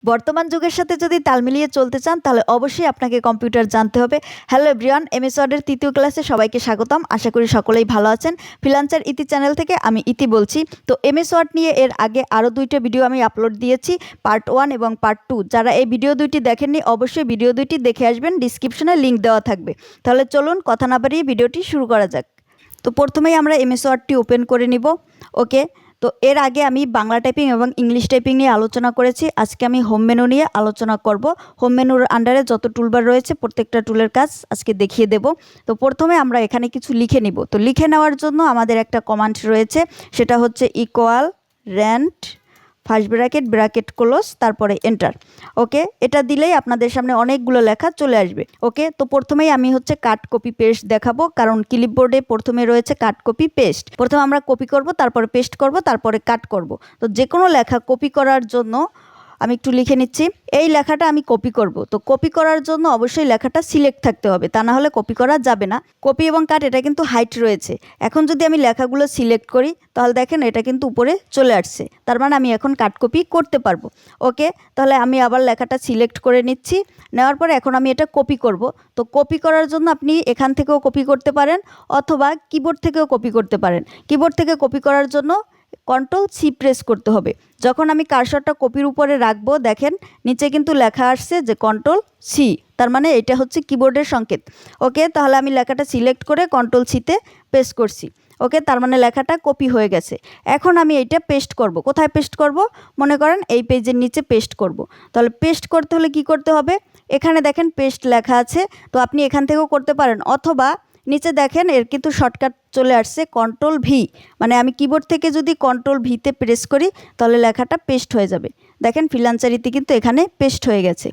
বর্তমান যুগের সাথে যদি তাল মিলিয়ে চলতে চান তাহলে অবশ্যই আপনাকে কম্পিউটার জানতে হবে। হ্যালো এভরিওয়ান, এমএস ওয়ার্ডের তৃতীয় ক্লাসে সবাইকে স্বাগতম। আশা করি সকলেই ভালো আছেন। ফ্রিল্যান্সার ইতি চ্যানেল থেকে আমি ইতি বলছি। তো এমএস ওয়ার্ড নিয়ে এর আগে আরও দুইটা ভিডিও আমি আপলোড দিয়েছি, পার্ট 1 এবং পার্ট 2। যারা এই ভিডিও দুইটি দেখেননি অবশ্যই ভিডিও দুইটি দেখে আসবেন, ডিসক্রিপশনে লিঙ্ক দেওয়া থাকবে। তাহলে চলুন কথা না বাড়িয়ে ভিডিওটি শুরু করা যাক। তো প্রথমেই আমরা এমএস ওয়ার্ডটি ওপেন করে নিব। ওকে, তো এর আগে আমি বাংলা টাইপিং এবং ইংলিশ টাইপিং নিয়ে আলোচনা করেছি। আজকে আমি হোম মেনু নিয়ে আলোচনা করব। হোম মেনুর আন্ডারে যত টুলবার রয়েছে প্রত্যেকটা টুলের কাজ আজকে দেখিয়ে দেব। তো প্রথমে আমরা এখানে কিছু লিখে নিব। তো লিখে নেওয়ার জন্য আমাদের একটা কমান্ড রয়েছে, সেটা হচ্ছে equal rent first bracket bracket close তারপরে এন্টার। ওকে, এটা দিলেই আপনাদের সামনে অনেকগুলো লেখা চলে আসবে। ওকে, তো প্রথমেই আমি হচ্ছে কাট কপি পেস্ট দেখাবো, কারণ ক্লিপবোর্ডে প্রথমে রয়েছে কাট কপি পেস্ট। প্রথমে আমরা কপি করব, তারপরে পেস্ট করব, তারপরে কাট করব। তো যে কোনো লেখা কপি করার জন্য আমি একটু লিখে নিচ্ছি। এই লেখাটা আমি কপি করব, তো কপি করার জন্য অবশ্যই লেখাটা সিলেক্ট থাকতে হবে, তা না হলে কপি করা যাবে না। কপি এবং কাট এটা কিন্তু হাইট রয়েছে। এখন যদি আমি লেখাগুলো সিলেক্ট করি তাহলে দেখেন এটা কিন্তু উপরে চলে আসছে, তার মানে আমি এখন কাট কপি করতে পারবো। ওকে, তাহলে আমি আবার লেখাটা সিলেক্ট করে নিচ্ছি। নেওয়ার পরে এখন আমি এটা কপি করব। তো কপি করার জন্য আপনি এখান থেকেও কপি করতে পারেন অথবা কিবোর্ড থেকেও কপি করতে পারেন। কিবোর্ড থেকে কপি করার জন্য কন্ট্রোল সি প্রেস করতে হবে। যখন আমি কার্সরটা কপির উপরে রাখবো দেখেন নিচে কিন্তু লেখা আসছে যে কন্ট্রোল সি, তার মানে এটা হচ্ছে কিবোর্ডের সংকেত। ওকে, তাহলে আমি লেখাটা সিলেক্ট করে কন্ট্রোল সিতে পেস্ট করছি। ওকে, তার মানে লেখাটা কপি হয়ে গেছে। এখন আমি এইটা পেস্ট করব। কোথায় পেস্ট করব? মনে করেন এই পেজের নিচে পেস্ট করব। তাহলে পেস্ট করতে হলে কি করতে হবে? এখানে দেখেন পেস্ট লেখা আছে, তো আপনি এখান থেকেও করতে পারেন অথবা নিচে দেখেন এর কিন্তু শর্টকাট চলে আসছে কন্ট্রোল ভি, মানে আমি কিবোর্ড থেকে যদি কন্ট্রোল ভিতে প্রেস করি তাহলে লেখাটা পেস্ট হয়ে যাবে। দেখেন ফ্রিল্যান্সারিতে কিন্তু এখানে পেস্ট হয়ে গেছে।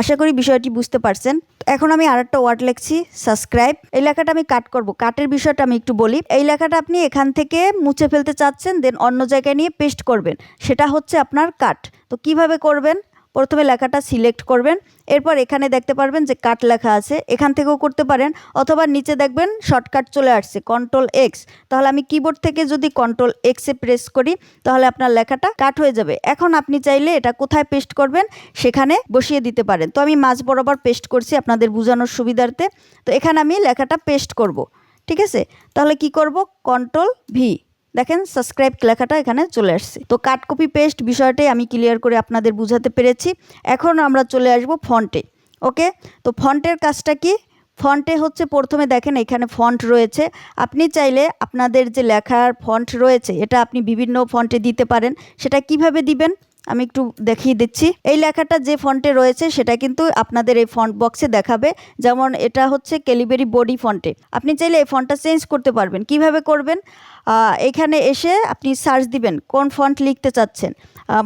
আশা করি বিষয়টি বুঝতে পারছেন। এখন আমি আরেকটা ওয়ার্ড লিখছি, সাবস্ক্রাইব। এই লেখাটা আমি কাট করব। কাটের বিষয়টা আমি একটু বলি। এই লেখাটা আপনি এখান থেকে মুছে ফেলতে চাচ্ছেন, দেন অন্য জায়গায় নিয়ে পেস্ট করবেন, সেটা হচ্ছে আপনার কাট। তো কিভাবে করবেন? প্রথমে লেখাটা সিলেক্ট করবেন, এরপর এখানে দেখতে পারবেন যে কাট লেখা আছে, এখান থেকেও করতে পারেন অথবা নিচে দেখবেন শর্টকাট চলে আসছে কন্ট্রোল এক্স। তাহলে আমি কিবোর্ড থেকে যদি কন্ট্রোল এক্সে প্রেস করি তাহলে আপনার লেখাটা কাট হয়ে যাবে। এখন আপনি চাইলে এটা কোথায় পেস্ট করবেন সেখানে বসিয়ে দিতে পারেন। তো আমি মাঝ বরাবর পেস্ট করছি আপনাদের বোঝানোর সুবিধার্থে। তো এখানে আমি লেখাটা পেস্ট করব, ঠিক আছে? তাহলে কি করব? কন্ট্রোল ভি, দেখেন সাবস্ক্রাইব লেখাটা এখানে চলে আসছে। তো কাট কপি পেস্ট বিষয়টাই আমি ক্লিয়ার করে আপনাদের বুঝাতে পেরেছি। এখন আমরা চলে আসব ফন্টে। ওকে, তো ফন্টের কাজটা কি? ফন্টে হচ্ছে প্রথমে দেখেন এখানে ফন্ট রয়েছে। আপনি চাইলে আপনাদের যে লেখার ফন্ট রয়েছে এটা আপনি বিভিন্ন ফন্টে দিতে পারেন। সেটা কিভাবে দিবেন আমি একটু দেখিয়ে দিচ্ছি। এই লেখাটা যে ফন্টে রয়েছে সেটা কিন্তু আপনাদের এই ফন্ট বক্সে দেখাবে। যেমন এটা হচ্ছে ক্যালিবেরি বডি ফন্টে। আপনি চাইলে এই ফন্টটা চেঞ্জ করতে পারবেন। কিভাবে করবেন? এখানে এসে আপনি সার্চ দিবেন কোন ফন্ট লিখতে চাচ্ছেন।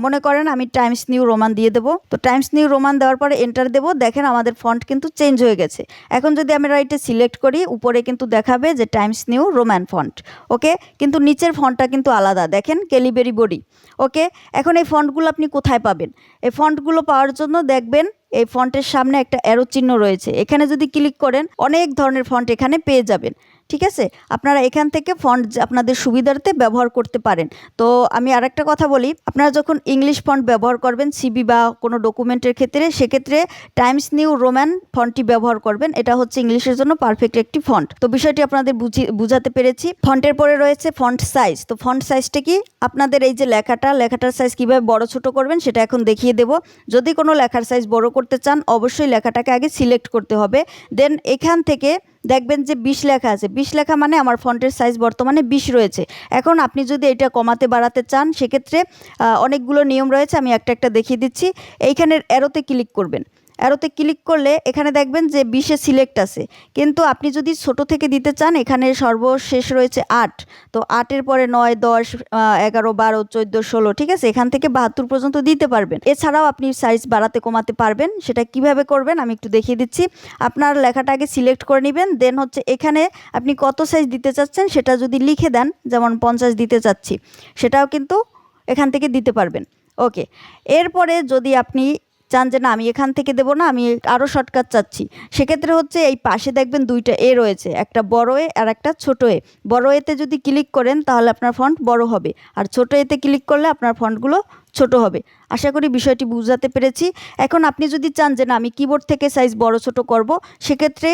মনে করেন আমি টাইমস নিউ রোমান দিয়ে দেবো। তো টাইমস নিউ রোমান দেওয়ার পরে এন্টার দেবো। দেখেন আমাদের ফন্ট কিন্তু চেঞ্জ হয়ে গেছে। এখন যদি আমরা এটা সিলেক্ট করি উপরে কিন্তু দেখাবে যে টাইমস নিউ রোমান ফন্ট। ওকে, কিন্তু নিচের ফন্টটা কিন্তু আলাদা, দেখেন ক্যালিবেরি বডি। ওকে, এখন এই ফন্টগুলো আপনি কোথায় পাবেন? এই ফন্টগুলো পাওয়ার জন্য দেখবেন এই ফন্টের সামনে একটা অ্যারো চিহ্ন রয়েছে, এখানে যদি ক্লিক করেন অনেক ধরনের ফন্ট এখানে পেয়ে যাবেন। ঠিক আছে, আপনারা এখান থেকে ফন্ট আপনাদের সুবিধার্থে ব্যবহার করতে পারেন। তো আমি আরেকটা কথা বলি, আপনারা যখন ইংলিশ ফন্ট ব্যবহার করবেন সিবি বা কোনো ডকুমেন্টের ক্ষেত্রে, সেক্ষেত্রে টাইমস নিউ রোমান ফন্টটি ব্যবহার করবেন। এটা হচ্ছে ইংলিশের জন্য পারফেক্ট একটি ফন্ট। তো বিষয়টি আপনাদের বুঝাতে পেরেছি। ফন্টের পরে রয়েছে ফন্ট সাইজ। তো ফন্ট সাইজটা কি? আপনাদের এই যে লেখাটার সাইজ কীভাবে বড় ছোট করবেন সেটা এখন দেখিয়ে দেব। যদি কোনো লেখার সাইজ বড় করতে চান অবশ্যই লেখাটাকে আগে সিলেক্ট করতে হবে। দেন এখান থেকে দেখবেন যে 20 লেখা আছে। 20 লেখা মানে আমার ফন্টের সাইজ বর্তমানে 20 রয়েছে। এখন আপনি যদি এটা কমাতে বাড়াতে চান সেক্ষেত্রে অনেকগুলো নিয়ম রয়েছে, আমি একটা একটা দেখিয়ে দিচ্ছি। এইখানের অ্যারোতে ক্লিক করবেন। অ্যারোতে ক্লিক করলে এখানে দেখবেন যে 20-এ সিলেক্ট আছে, কিন্তু আপনি যদি ছোট থেকে দিতে চান এখানে সর্বশেষ রয়েছে 8। তো 8-এর পরে 9, 10, 11, 12, 14, 16, ঠিক আছে? এখান থেকে 72 পর্যন্ত দিতে পারবেন। এছাড়াও আপনি সাইজ বাড়াতে কমাতে পারবেন। সেটা কিভাবে করবেন আমি একটু দেখিয়ে দিচ্ছি। আপনার লেখাটা আগে সিলেক্ট করে নেবেন, দেন হচ্ছে এখানে আপনি কত সাইজ দিতে চাচ্ছেন সেটা যদি লিখে দেন, যেমন 50 দিতে চাচ্ছি, সেটাও কিন্তু এখান থেকে দিতে পারবেন। ওকে, এরপরে যদি আপনি চান যে না আমি এখান থেকে দেবো না, আমি আরও শর্টকাট চাচ্ছি, সেক্ষেত্রে হচ্ছে এই পাশে দেখবেন দুইটা এ রয়েছে, একটা বড় এ আর একটা ছোট এ। বড় এতে যদি ক্লিক করেন তাহলে আপনার ফন্ট বড় হবে, আর ছোট এতে ক্লিক করলে আপনার ফন্টগুলো ছোট হবে। আশা করি বিষয়টি বুঝাতে পেরেছি। এখন আপনি যদি চান যে না আমি কিবোর্ড থেকে সাইজ বড় ছোট করব, সেক্ষেত্রে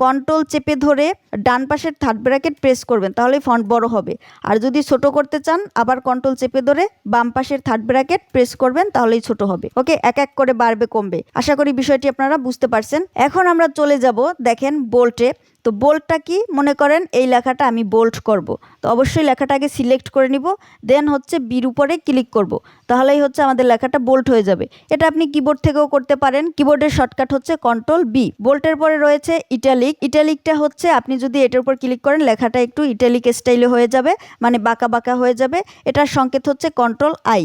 কন্ট্রোল চেপে ধরে ডান পাশের থার্ড ব্র্যাকেট প্রেস করবেন, তাহলে ফন্ট বড় হবে। আর যদি ছোট করতে চান আবার কন্ট্রোল চেপে ধরে বাম পাশের থার্ড ব্র্যাকেট প্রেস করবেন, তাহলেই ছোট হবে। ওকে, এক এক করে বাড়বে কমবে। আশা করি বিষয়টি আপনারা বুঝতে পারছেন। এখন আমরা চলে যাব দেখেন বোল্টে। তো বোল্টটা কি, মনে করেন এই লেখাটা আমি বোল্ট করব, তো অবশ্যই লেখাটা আগে সিলেক্ট করে নিব, দেন হচ্ছে বির উপরে ক্লিক করব, তাহলেই হচ্ছে আমাদের লেখাটা বোল্ট হয়ে যাবে। এটা আপনি কিবোর্ড থেকেও করতে পারেন, কিবোর্ডের শর্টকাট হচ্ছে কন্ট্রোল বি। বোল্টের পরে রয়েছে ইটালিক। ইটালিকটা হচ্ছে আপনি যদি এটার উপর ক্লিক করেন লেখাটা একটু ইটালিক স্টাইলে হয়ে যাবে, মানে বাঁকা বাঁকা হয়ে যাবে। এটার সংকেত হচ্ছে কন্ট্রোল আই।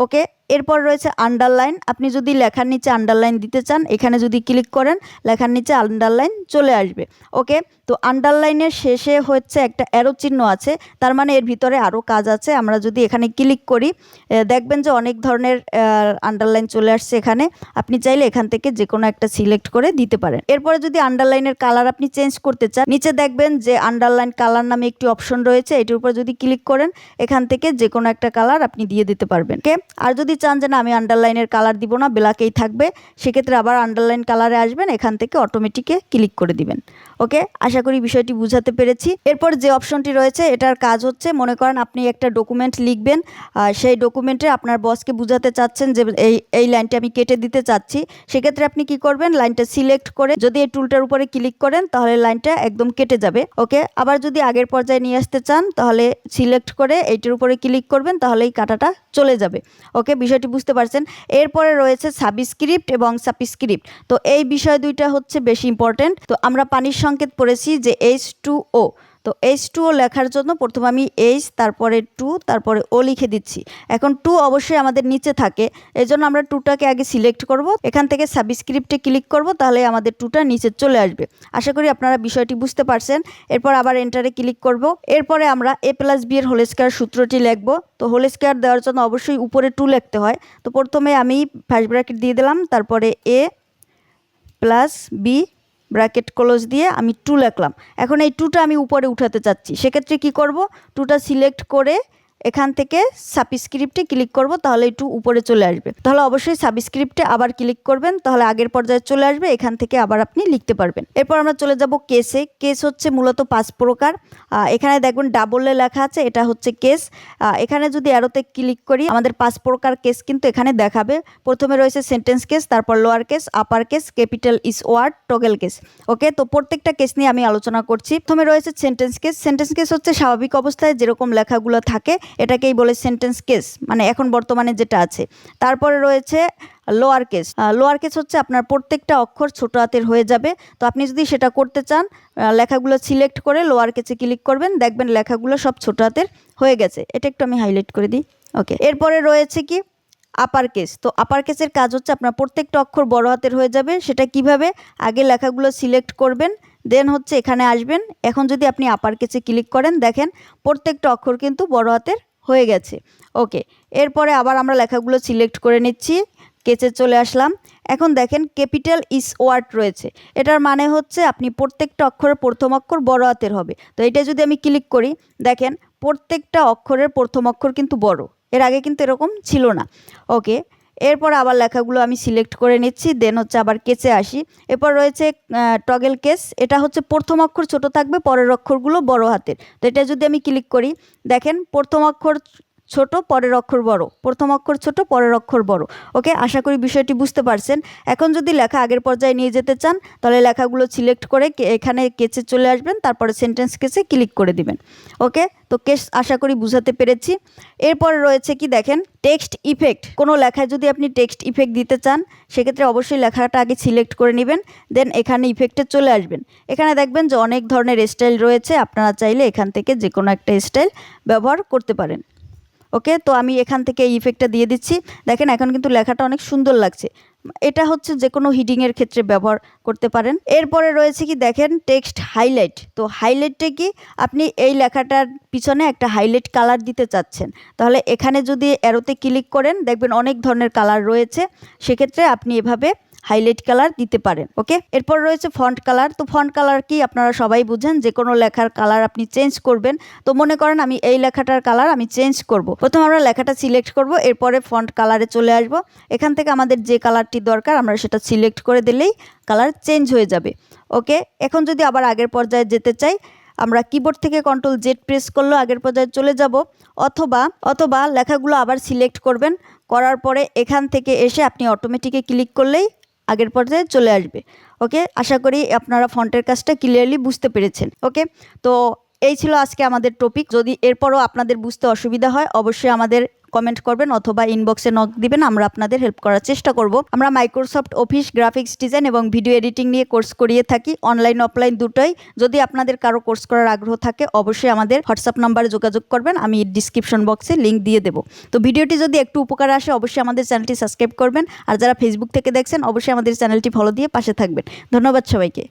ওকে, এরপর রয়েছে আন্ডারলাইন। আপনি যদি লেখার নিচে আন্ডারলাইন দিতে চান, এখানে যদি ক্লিক করেন লেখার নিচে আন্ডারলাইন চলে আসবে। ওকে, তো আন্ডারলাইনের শেষে হচ্ছে একটা অ্যারো চিহ্ন আছে, তার মানে এর ভিতরে আরও কাজ আছে। আমরা যদি এখানে ক্লিক করি দেখবেন যে অনেক ধরনের আন্ডারলাইন চলে আসছে এখানে। আপনি চাইলে এখান থেকে যে কোনো একটা সিলেক্ট করে দিতে পারেন। এরপরে যদি আন্ডারলাইনের কালার আপনি চেঞ্জ করতে চান, নিচে দেখবেন যে আন্ডারলাইন কালার নামে একটি অপশন রয়েছে, এটির উপর যদি ক্লিক করেন এখান থেকে যে কোনো একটা কালার আপনি দিয়ে দিতে পারবেন। ওকে, আর যদি চান যে না আমি আন্ডারলাইনের কালার দিব না, ব্ল্যাকেই থাকবে, সেক্ষেত্রে আবার আন্ডারলাইন কালারে আসবেন, এখান থেকে অটোমেটিকে ক্লিক করে দিবেন। ওকে, আশা করি বিষয়টি বুঝাতে পেরেছি। এরপর যে অপশনটি রয়েছে এটার কাজ হচ্ছে, মনে করেন আপনি একটা ডকুমেন্ট লিখবেন, সেই ডকুমেন্টে আপনার বসকে বুঝাতে চাচ্ছেন যে এই লাইনটা আমি কেটে দিতে চাচ্ছি, সেক্ষেত্রে আপনি কি করবেন, লাইনটা সিলেক্ট করে যদি এই টুলটার উপরে ক্লিক করেন তাহলে লাইনটা একদম কেটে যাবে। ওকে, আবার যদি আগের পর্যায়ে নিয়ে আসতে চান তাহলে সিলেক্ট করে এইটার উপরে ক্লিক করবেন, তাহলেই কাটাটা চলে যাবে। ওকে, বিষয়টি বুঝতে পারছেন। এরপরে রয়েছে সাবস্ক্রিপ্ট এবং সাবস্ক্রিপ্ট। তো এই বিষয় দুইটা হচ্ছে বেশি ইম্পর্টেন্ট। তো আমরা পানির সংকেত পড়েছি যে H2O। তো H2O লেখার জন্য প্রথমে আমি H তারপরে 2 তারপরে O লিখে দিচ্ছি। এখন 2 অবশ্যই আমাদের নিচে থাকে, এই জন্য আমরা 2টাকে আগে সিলেক্ট করব, এখান থেকে সাবস্ক্রিপ্টে ক্লিক করব, তাহলে আমাদের 2টা নিচে চলে আসবে। আশা করি আপনারা বিষয়টি বুঝতে পারছেন। এরপর আবার এন্টারে ক্লিক করব। এরপরে আমরা A+B এর হোল স্কয়ার সূত্রটি লিখব। তো হোল স্কয়ার দেওয়ার জন্য অবশ্যই উপরে 2 লিখতে হয়। তো প্রথমে আমি ফার্স্ট ব্র্যাকেট দিয়ে দিলাম, তারপরে A+B ব্র্যাকেট ক্লোজ দিয়ে আমি 2 লিখলাম। এখন এই 2টা আমি উপরে উঠাতে চাচ্ছি, সেক্ষেত্রে কি করব, 2টা সিলেক্ট করে এখান থেকে সাবস্ক্রিপ্টে ক্লিক করব, তাহলে একটু উপরে চলে আসবে। তাহলে অবশ্যই সাবস্ক্রিপ্টে আবার ক্লিক করবেন, তাহলে আগের পর্যায়ে চলে আসবে, এখান থেকে আবার আপনি লিখতে পারবেন। এরপর আমরা চলে যাব কেসে। কেস হচ্ছে মূলত 5 প্রকার। এখানে দেখবেন ডাবলে লেখা আছে, এটা হচ্ছে কেস। এখানে যদি অ্যারোতে ক্লিক করি আমাদের 5 প্রকার কেস কিন্তু এখানে দেখাবে। প্রথমে রয়েছে সেন্টেন্স কেস, তারপর lower case, upper case, capitalise word, toggle case. Okay, তো প্রত্যেকটা কেস নিয়ে আমি আলোচনা করছি। প্রথমে রয়েছে সেন্টেন্স কেস। সেন্টেন্স কেস হচ্ছে স্বাভাবিক অবস্থায় যেরকম লেখাগুলো থাকে এটাকেই বলে সেন্টেন্স কেস, মানে এখন বর্তমানে যেটা আছে। তারপরে রয়েছে লোয়ার কেস। লোয়ার কেস হচ্ছে আপনার প্রত্যেকটা অক্ষর ছোট হাতের হয়ে যাবে। তো আপনি যদি সেটা করতে চান লেখাগুলো সিলেক্ট করে লোয়ার কেসে ক্লিক করবেন, দেখবেন লেখাগুলো সব ছোট হাতের হয়ে গেছে। এটা একটু আমি হাইলাইট করে দিই। ওকে, এরপরে রয়েছে কি আপার কেস। তো আপার কেসের কাজ হচ্ছে আপনার প্রত্যেকটা অক্ষর বড় হাতের হয়ে যাবে। সেটা কিভাবে, আগে লেখাগুলো সিলেক্ট করবেন, দেন হচ্ছে এখানে আসবেন। এখন যদি আপনি আপার কেসে ক্লিক করেন দেখেন প্রত্যেকটা অক্ষর কিন্তু বড় হাতের হয়ে গেছে। ওকে, এরপরে আবার আমরা লেখাগুলো সিলেক্ট করে নিচ্ছি, কেসে চলে আসলাম। এখন দেখেন ক্যাপিটাল ইস ওয়ার্ড রয়েছে, এটার মানে হচ্ছে আপনি প্রত্যেকটা অক্ষরের প্রথম অক্ষর বড় হাতের হবে। তো এটা যদি আমি ক্লিক করি দেখেন প্রত্যেকটা অক্ষরের প্রথম অক্ষর কিন্তু বড়, এর আগে কিন্তু এরকম ছিল না। ওকে, এরপর আবার লেখাগুলো আমি সিলেক্ট করে নিচ্ছি, দেন হচ্ছে আবার কেসে আসি। এরপর রয়েছে টগল কেস। এটা হচ্ছে প্রথম অক্ষর ছোট থাকবে, পরের অক্ষরগুলো বড় হাতের। তো এটা যদি আমি ক্লিক করি দেখেন প্রথম অক্ষর ছোট, পরের অক্ষর বড়, প্রথম অক্ষর ছোট, পরের অক্ষর বড়। ওকে, আশা করি বিষয়টি বুঝতে পারছেন। এখন যদি লেখা আগের পর্যায়ে নিয়ে যেতে চান তাহলে লেখাগুলো সিলেক্ট করে এখানে কেসে চলে আসবেন, তারপরে সেন্টেন্স কেসে ক্লিক করে দিবেন। ওকে, তো কেস আশা করি বুঝাতে পেরেছি। এরপরে রয়েছে কি দেখেন টেক্সট ইফেক্ট। কোনো লেখায় যদি আপনি টেক্সট ইফেক্ট দিতে চান সেক্ষেত্রে অবশ্যই লেখাটা আগে সিলেক্ট করে নেবেন, দেন এখানে ইফেক্টে চলে আসবেন। এখানে দেখবেন যে অনেক ধরনের স্টাইল রয়েছে, আপনারা চাইলে এখান থেকে যে কোনো একটা স্টাইল ব্যবহার করতে পারেন। ওকে, তো আমি এখান থেকে এই ইফেক্টটা দিয়ে দিচ্ছি। দেখেন এখন কিন্তু লেখাটা অনেক সুন্দর লাগছে। এটা হচ্ছে যে কোনো হিডিংয়ের ক্ষেত্রে ব্যবহার করতে পারেন। এরপরে রয়েছে কি দেখেন টেক্সট হাইলাইট। তো হাইলাইটটা কি, আপনি এই লেখাটার পিছনে একটা হাইলাইট কালার দিতে চাচ্ছেন, তাহলে এখানে যদি অ্যারোতে ক্লিক করেন দেখবেন অনেক ধরনের কালার রয়েছে, সেক্ষেত্রে আপনি এভাবে হাইলাইট কালার দিতে পারেন। ওকে, এরপর রয়েছে ফন্ট কালার। তো ফন্ট কালার কি আপনারা সবাই বুঝেন, যে কোনো লেখার কালার আপনি চেঞ্জ করবেন। তো মনে করেন আমি এই লেখাটার কালার আমি চেঞ্জ করব। প্রথম আমরা লেখাটা সিলেক্ট করব, এরপরে ফন্ট কালারে চলে আসব। এখান থেকে আমাদের যে কালারটি দরকার আমরা সেটা সিলেক্ট করে দিলেই কালার চেঞ্জ হয়ে যাবে। ওকে, এখন যদি আবার আগের পর্যায়ে যেতে চাই, আমরা কিবোর্ড থেকে Ctrl Z প্রেস করলেও আগের পর্যায়ে চলে যাব, অথবা লেখাগুলো আবার সিলেক্ট করবেন। করার পরে এখান থেকে এসে আপনি অটোমেটিকে ক্লিক করলেই আগের পর্যায়ে চলে আসবে। ওকে, আশা করি আপনারা ফন্টের কাজটা ক্লিয়ারলি বুঝতে পেরেছেন। ওকে, তো এই ছিল আজকে আমাদের টপিক। যদি এরপরও আপনাদের বুঝতে অসুবিধা হয় অবশ্যই আমাদের কমেন্ট করবেন অথবা ইনবক্সে নক দিবেন, আমরা আপনাদের হেল্প করার চেষ্টা করব। আমরা মাইক্রোসফট অফিস, গ্রাফিক্স ডিজাইন এবং ভিডিও এডিটিং নিয়ে কোর্স করিয়ে থাকি, অনলাইন অফলাইন দুটোই। যদি আপনাদের কারো কোর্স করার আগ্রহ থাকে অবশ্যই আমাদের হোয়াটসঅ্যাপ নাম্বারে যোগাযোগ করবেন, আমি ডিসক্রিপশন বক্সে লিঙ্ক দিয়ে দেবো। তো ভিডিওটি যদি একটু উপকারে আসে অবশ্যই আমাদের চ্যানেলটি সাবস্ক্রাইব করবেন, আর যারা ফেসবুক থেকে দেখছেন অবশ্যই আমাদের চ্যানেলটি ফলো দিয়ে পাশে থাকবেন। ধন্যবাদ সবাইকে।